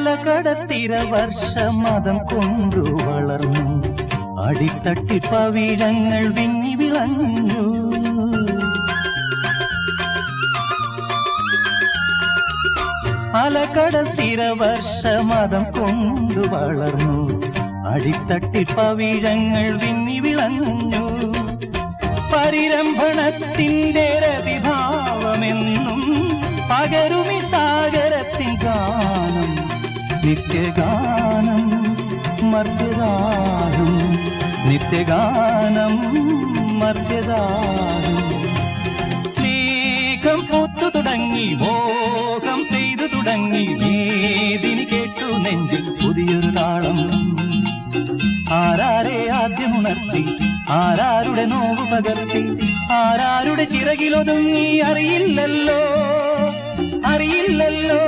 അലകടത്തിര വർഷമതം കൊണ്ടു വളർന്നു അടിത്തട്ടി പവിഴങ്ങൾ വിങ്ങി വിളഞ്ഞു. അലകടത്തിര വർഷമതം കൊണ്ടു വളർന്നു അടിത്തട്ടി പവിഴങ്ങൾ വിങ്ങി വിളഞ്ഞു. പരിരംഭണത്തിൻ്റെ രതിഭാവമെന്നും പകരുമി സാഗരത്തിൻ ഗാനം നിത്യഗാനം മർത്യദാനം നിത്യഗാനം മർത്യദാനം. മേഘം പൂത്തു തുടങ്ങി മോഹം പെയ്തു തുടങ്ങി വേദിനി കേട്ടു നെഞ്ചിൽ പുതിയൊരു താളം. ആരാരെ ആദ്യമുണർത്തി ആരാരുടെ നോവ് പകർത്തി ആരാരുടെ ചിറകിലൊതുങ്ങി അറിയില്ലല്ലോ അറിയില്ലല്ലോ.